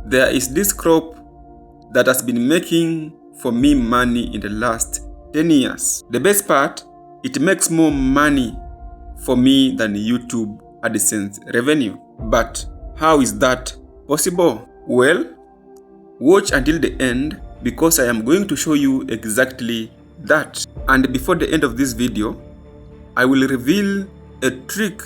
There is this crop that has been making for me money in the last 10 years. The best part, it makes more money for me than YouTube Adsense revenue. But how is that possible? Well, watch until the end because I am going to show you exactly that. And before the end of this video, I will reveal a trick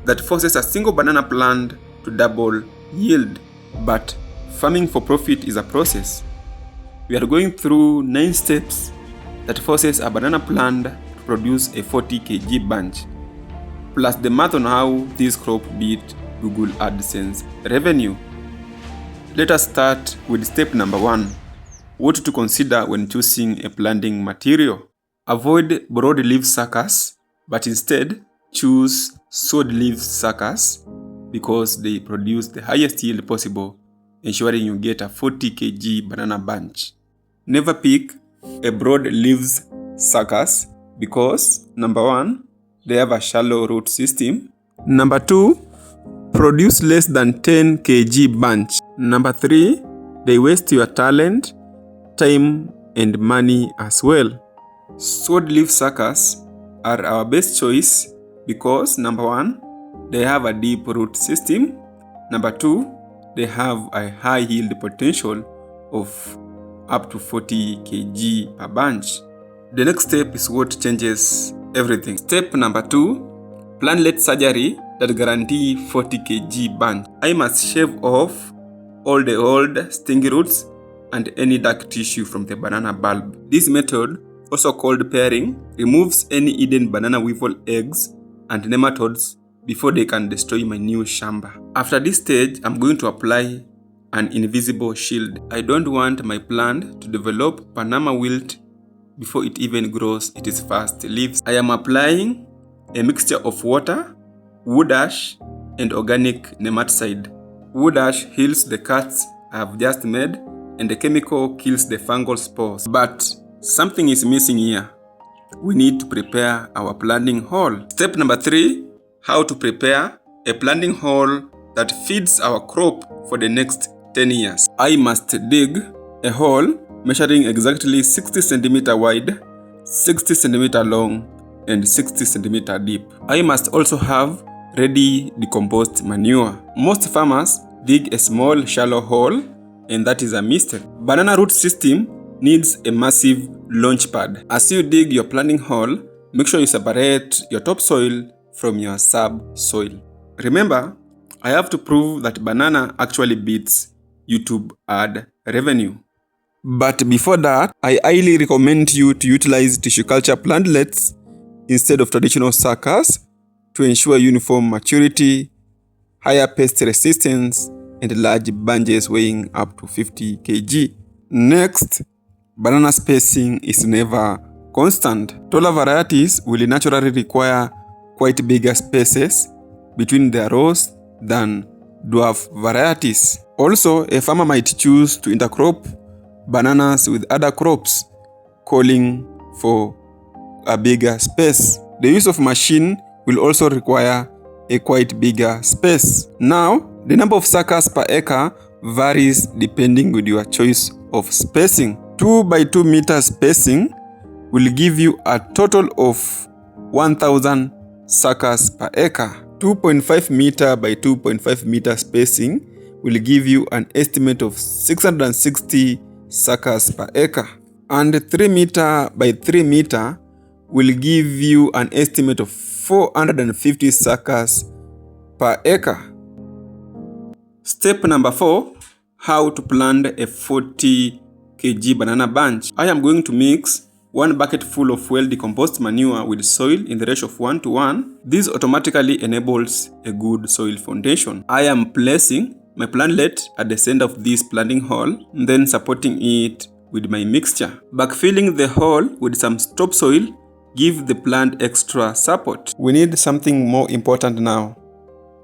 that forces a single banana plant to double yield. But farming for profit is a process. We are going through 9 steps that forces a banana plant to produce a 40 kg bunch, plus the math on how this crop beat Google AdSense revenue. Let us start with step number 1. What to consider when choosing a planting material. Avoid broad-leaf suckers, but instead choose sword-leaf suckers because they produce the highest yield possible, ensuring you get a 40 kg banana bunch. Never pick a broad-leaves suckers because number 1, they have a shallow root system. Number 2, produce less than 10 kg bunch. Number 3, they waste your talent, time and money as well. Sword-leaf suckers are our best choice because number 1, they have a deep root system. Number 2, they have a high yield potential of up to 40 kg per bunch. The next step is what changes everything. Step number 2, plantlet surgery that guarantee 40 kg bunch. I must shave off all the old stingy roots and any dark tissue from the banana bulb. This method, also called pairing, removes any hidden banana weevil eggs and nematodes before they can destroy my new shamba. After this stage, I'm going to apply an invisible shield. I don't want my plant to develop Panama wilt before it even grows its first leaves. I am applying a mixture of water, wood ash, and organic nematicide. Wood ash heals the cuts I have just made, and the chemical kills the fungal spores. But something is missing here. We need to prepare our planting hole. Step number 3, how to prepare a planting hole that feeds our crop for the next 10 years. I must dig a hole measuring exactly 60 cm wide, 60 cm long, and 60 cm deep. I must also have ready decomposed manure. Most farmers dig a small shallow hole, and that is a mistake. Banana root system needs a massive launch pad. As you dig your planting hole, make sure you separate your topsoil from your subsoil. Remember, I have to prove that banana actually beats YouTube ad revenue. But before that, I highly recommend you to utilize tissue culture plantlets instead of traditional suckers to ensure uniform maturity, higher pest resistance, and large bunches weighing up to 50 kg. Next, banana spacing is never constant. Taller varieties will naturally require quite bigger spaces between their rows than dwarf varieties. Also, a farmer might choose to intercrop bananas with other crops, calling for a bigger space. The use of machine will also require a quite bigger space. Now, the number of suckers per acre varies depending on your choice of spacing. 2 by 2 meter spacing will give you a total of 1000 suckers per acre. 2.5 meter by 2.5 meter spacing will give you an estimate of 660 suckers per acre. And 3 meter by 3 meter will give you an estimate of 450 suckers per acre. Step number 4, how to plant a 40 kg banana bunch. I am going to mix 1 bucket full of well-decomposed manure with soil in the ratio of 1:1. This automatically enables a good soil foundation. I am placing my plantlet at the center of this planting hole, then supporting it with my mixture. Backfilling the hole with some topsoil give the plant extra support. We need something more important now: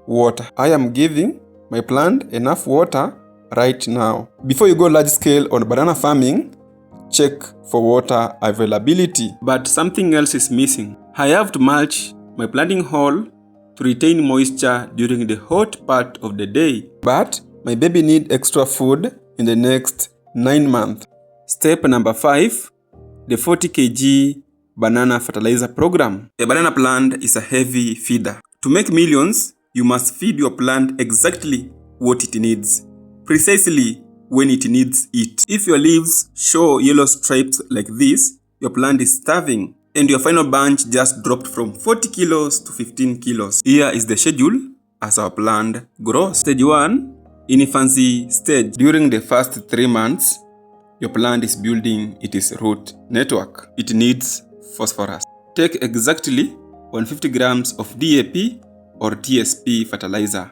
water. I am giving my plant enough water right now. Before you go large scale on banana farming, check for water availability. But something else is missing. I have to mulch my planting hole to retain moisture during the hot part of the day. But My baby needs extra food in the next 9 months. Step number 5, the 40 kg banana fertilizer program. A banana plant is a heavy feeder. To make millions, you must feed your plant exactly what it needs, precisely when it needs it. If your leaves show yellow stripes like this, your plant is starving and your final bunch just dropped from 40 kilos to 15 kilos. Here is the schedule as our plant grows. Stage 1, infancy stage. During the first 3 months, your plant is building its root network. It needs phosphorus. Take exactly 150 grams of DAP or TSP fertilizer.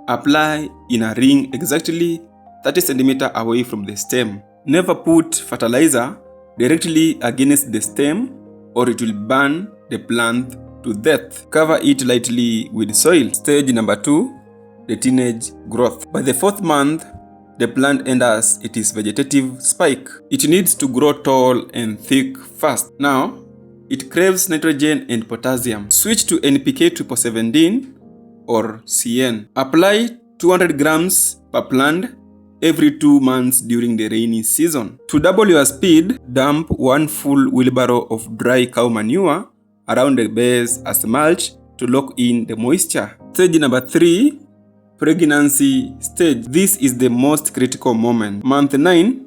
Apply in a ring exactly 30 cm away from the stem. Never put fertilizer directly against the stem or it will burn the plant to death. Cover it lightly with soil. Stage number 2, the teenage growth. By the 4th month, the plant enters its vegetative spike. It needs to grow tall and thick fast. Now, it craves nitrogen and potassium. Switch to NPK 17 or CN. Apply 200 grams per plant every 2 months during the rainy season. To double your speed, dump 1 full wheelbarrow of dry cow manure around the base as mulch to lock in the moisture. Stage number 3, pregnancy stage. This is the most critical moment. Month 9,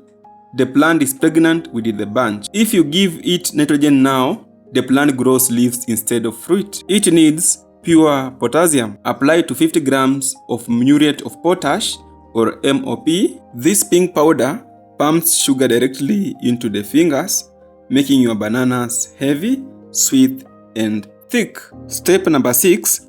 the plant is pregnant with the bunch. If you give it nitrogen now, the plant grows leaves instead of fruit. It needs pure potassium. Apply to 50 grams of muriate of potash or MOP. This pink powder pumps sugar directly into the fingers, making your bananas heavy, sweet, and thick. Step number 6,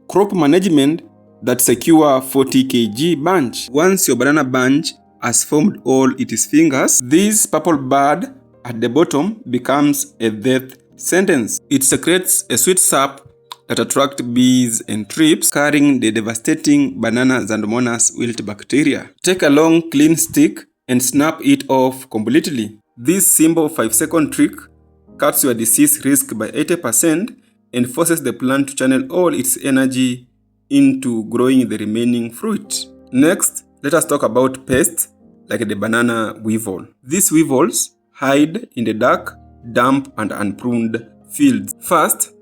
crop management that secure 40 kg bunch. Once your banana bunch has formed all its fingers, this purple bud at the bottom becomes a death sentence. It secretes a sweet sap that attracts bees and thrips, carrying the devastating banana Xanthomonas wilt bacteria. Take a long clean stick and snap it off completely. This simple 5-second trick cuts your disease risk by 80% and forces the plant to channel all its energy into growing the remaining fruit. Next, let us talk about pests like the banana weevil. These weevils hide in the dark, damp, and unpruned fields. First,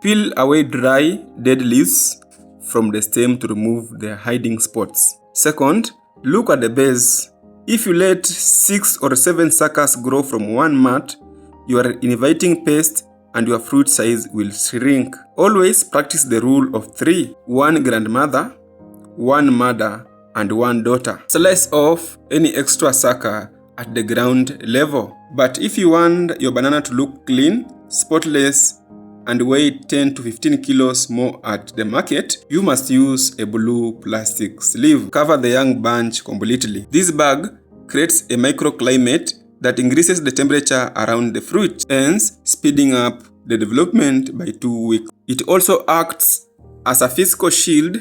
peel away dry, dead leaves from the stem to remove their hiding spots. Second, look at the base. If you let 6 or 7 suckers grow from one mat, you are inviting pests and your fruit size will shrink. Always practice the rule of 3. 1 grandmother, 1 mother, and 1 daughter. Slice off any extra sucker at the ground level. But if you want your banana to look clean, spotless, and weigh 10 to 15 kilos more at the market, you must use a blue plastic sleeve. Cover the young bunch completely. This bag creates a microclimate that increases the temperature around the fruit, hence speeding up the development by 2 weeks. It also acts as a physical shield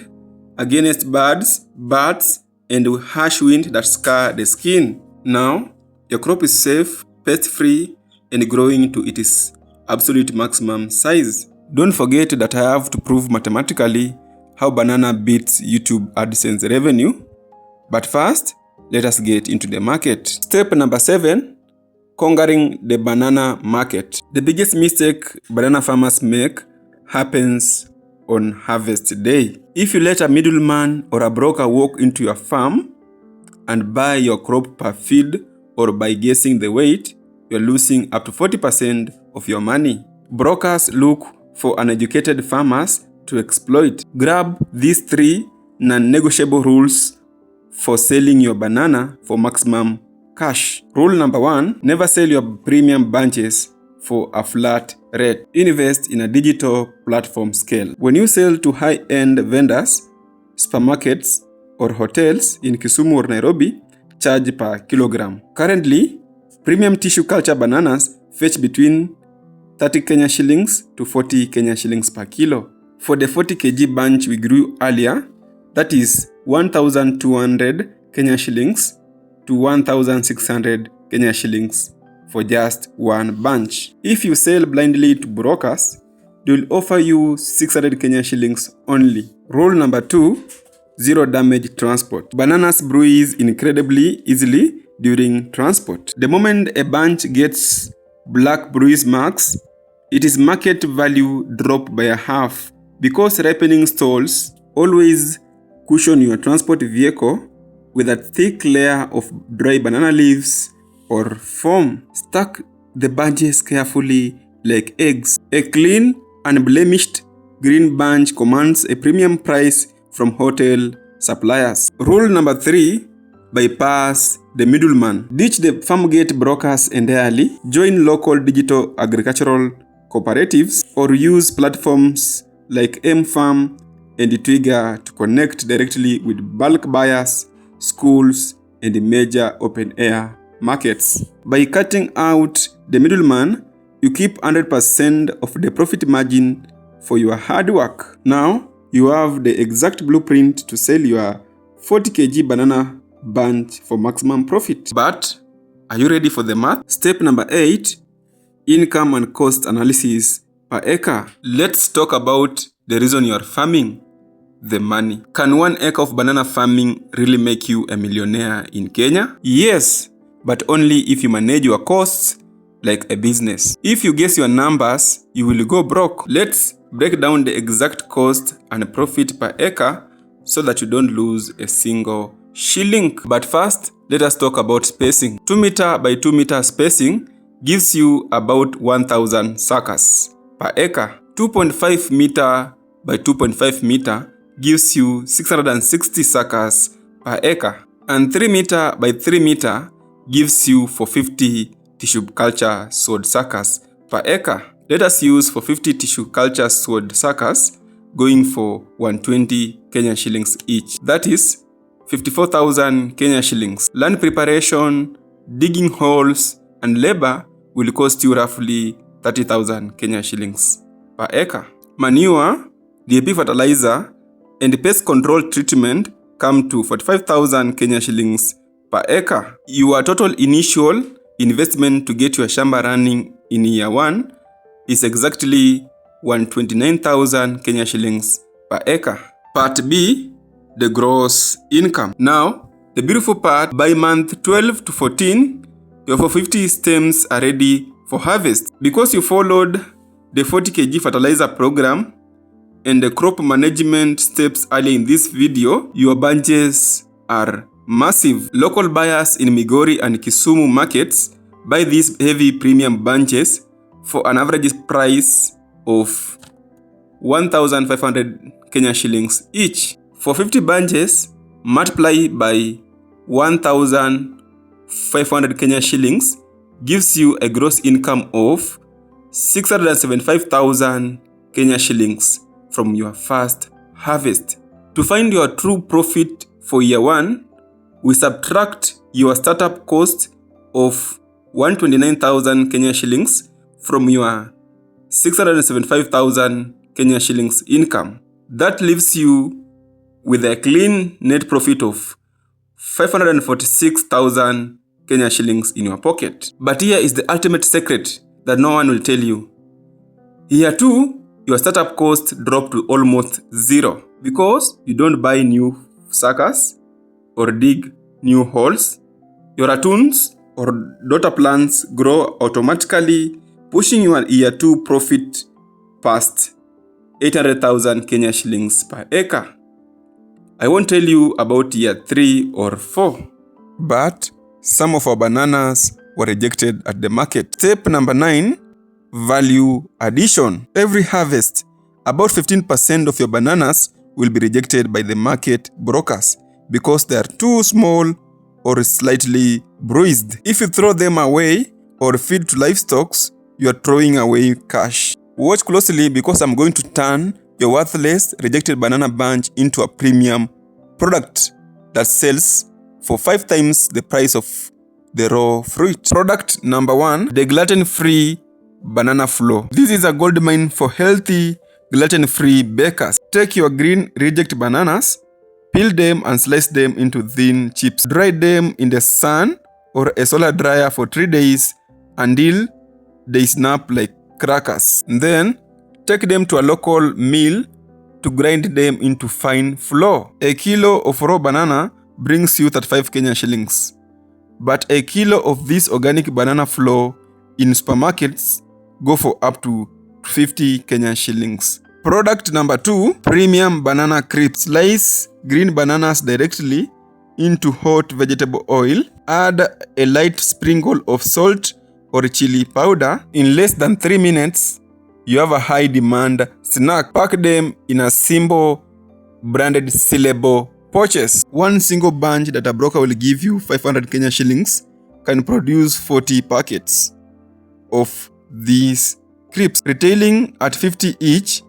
against birds, bats, and harsh wind that scar the skin. Now, your crop is safe, pest-free, and growing to its absolute maximum size. Don't forget that I have to prove mathematically how banana beats YouTube AdSense revenue. But first, let us get into the market. Step number 7, conquering the banana market. The biggest mistake banana farmers make happens on harvest day. If you let a middleman or a broker walk into your farm and buy your crop per field or by guessing the weight, you're losing up to 40% of your money. Brokers look for uneducated farmers to exploit. Grab these 3 non-negotiable rules for selling your banana for maximum cash. Rule number 1, never sell your premium bunches for a flat rate. Invest in a digital platform scale. When you sell to high-end vendors, supermarkets, or hotels in Kisumu or Nairobi, charge per kilogram. Currently, premium tissue culture bananas fetch between 30 Kenya shillings to 40 Kenya shillings per kilo. For the 40 kg bunch we grew earlier, that is 1,200 Kenya shillings to 1,600 Kenya shillings for just one bunch. If you sell blindly to brokers, they will offer you 600 Kenya shillings only. Rule number 2, zero damage transport. Bananas bruise incredibly easily during transport. The moment a bunch gets black bruise marks, its market value drop by a half because ripening stalls always cushion your transport vehicle with a thick layer of dry banana leaves or foam. Stack the bunches carefully like eggs. A clean, unblemished green bunch commands a premium price from hotel suppliers. Rule number 3, bypass the middleman. Ditch the farmgate brokers entirely. Join local digital agricultural cooperatives or use platforms like M-Farm and Twiga to connect directly with bulk buyers, schools, and major open-air markets. By cutting out the middleman, you keep 100% of the profit margin for your hard work. Now, you have the exact blueprint to sell your 40 kg banana bunch for maximum profit. But, are you ready for the math? Step number 8, income and cost analysis per acre. Let's talk about the reason you are farming, the money. Can 1 acre of banana farming really make you a millionaire in Kenya? Yes, but only if you manage your costs like a business. If you guess your numbers, you will go broke. Let's break down the exact cost and profit per acre so that you don't lose a single shilling. But first, let us talk about spacing. 2 meter by 2 meter spacing gives you about 1,000 suckers per acre. 2.5 meter by 2.5 meter gives you 660 suckers per acre. And 3 meter by 3 meter gives you 450 tissue culture sword suckers per acre. Let us use 450 tissue culture sword suckers going for 120 Kenya shillings each. That is 54,000 Kenya shillings. Land preparation, digging holes, and labor will cost you roughly 30,000 Kenya shillings per acre. Manure, DAP fertilizer, and pest control treatment come to 45,000 Kenya shillings per acre. Your total initial investment to get your shamba running in year 1 is exactly 129,000 Kenya shillings per acre. Part B, the gross income. Now, the beautiful part, by month 12 to 14, your 450 stems are ready for harvest. Because you followed the 40 kg fertilizer program and the crop management steps earlier in this video, your bunches are massive. Local buyers in Migori and Kisumu markets buy these heavy premium bunches for an average price of 1,500 Kenya shillings each. For 50 bunches, multiply by 1,500 Kenya shillings gives you a gross income of 675,000 Kenya shillings from your first harvest. To find your true profit for year 1, we subtract your startup cost of 129,000 Kenya shillings from your 675,000 Kenya shillings income. That leaves you with a clean net profit of 546,000 Kenya shillings in your pocket. But here is the ultimate secret that no one will tell you. Here too, your startup cost dropped to almost zero because you don't buy new suckers or dig new holes. Your ratoons or daughter plants grow automatically, pushing your year 2 profit past 800,000 Kenya shillings per acre. I won't tell you about year 3 or 4. But some of our bananas were rejected at the market. Step number 9, value addition. Every harvest, about 15% of your bananas will be rejected by the market brokers because they are too small or slightly bruised. If you throw them away or feed to livestock, you are throwing away cash. Watch closely because I'm going to turn your worthless rejected banana bunch into a premium product that sells for 5 times the price of the raw fruit. Product number 1, the gluten-free banana flour. This is a gold mine for healthy, gluten-free bakers. Take your green reject bananas, peel them and slice them into thin chips. Dry them in the sun or a solar dryer for 3 days until they snap like crackers. Then, take them to a local mill to grind them into fine flour. A kilo of raw banana brings you 35 Kenyan shillings. But a kilo of this organic banana flour in supermarkets go for up to 50 Kenyan shillings. Product number 2, premium banana crisps. Slice green bananas directly into hot vegetable oil. Add a light sprinkle of salt or chili powder. In less than 3 minutes, you have a high demand snack. Pack them in a simple branded sealable pouches. One single bunch that a broker will give you 500 Kenya shillings can produce 40 packets of these crisps, retailing at 50 each.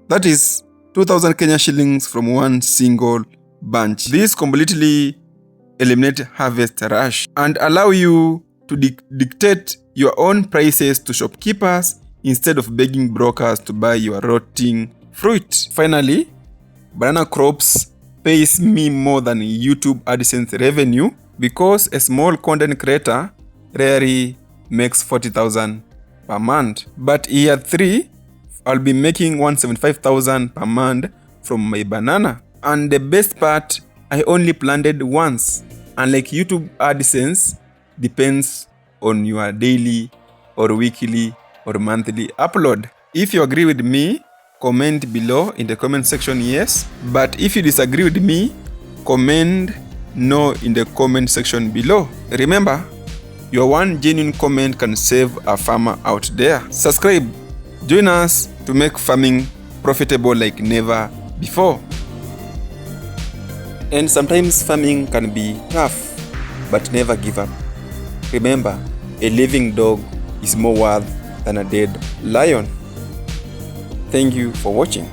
That is 2,000 Kenya shillings from one single bunch. This completely eliminate harvest rush and allow you to dictate your own prices to shopkeepers instead of begging brokers to buy your rotting fruit. Finally, banana crops pays me more than YouTube AdSense revenue because a small content creator rarely makes 40,000 per month. But year 3, I'll be making 175,000 per month from my banana. And the best part, I only planted once. Unlike YouTube AdSense, depends on your daily or weekly or monthly upload. If you agree with me, comment below in the comment section yes. But if you disagree with me, comment no in the comment section below. Remember, your one genuine comment can save a farmer out there. Subscribe. Join us to make farming profitable like never before. And sometimes farming can be tough, but never give up. Remember, a living dog is more worth than a dead lion. Thank you for watching.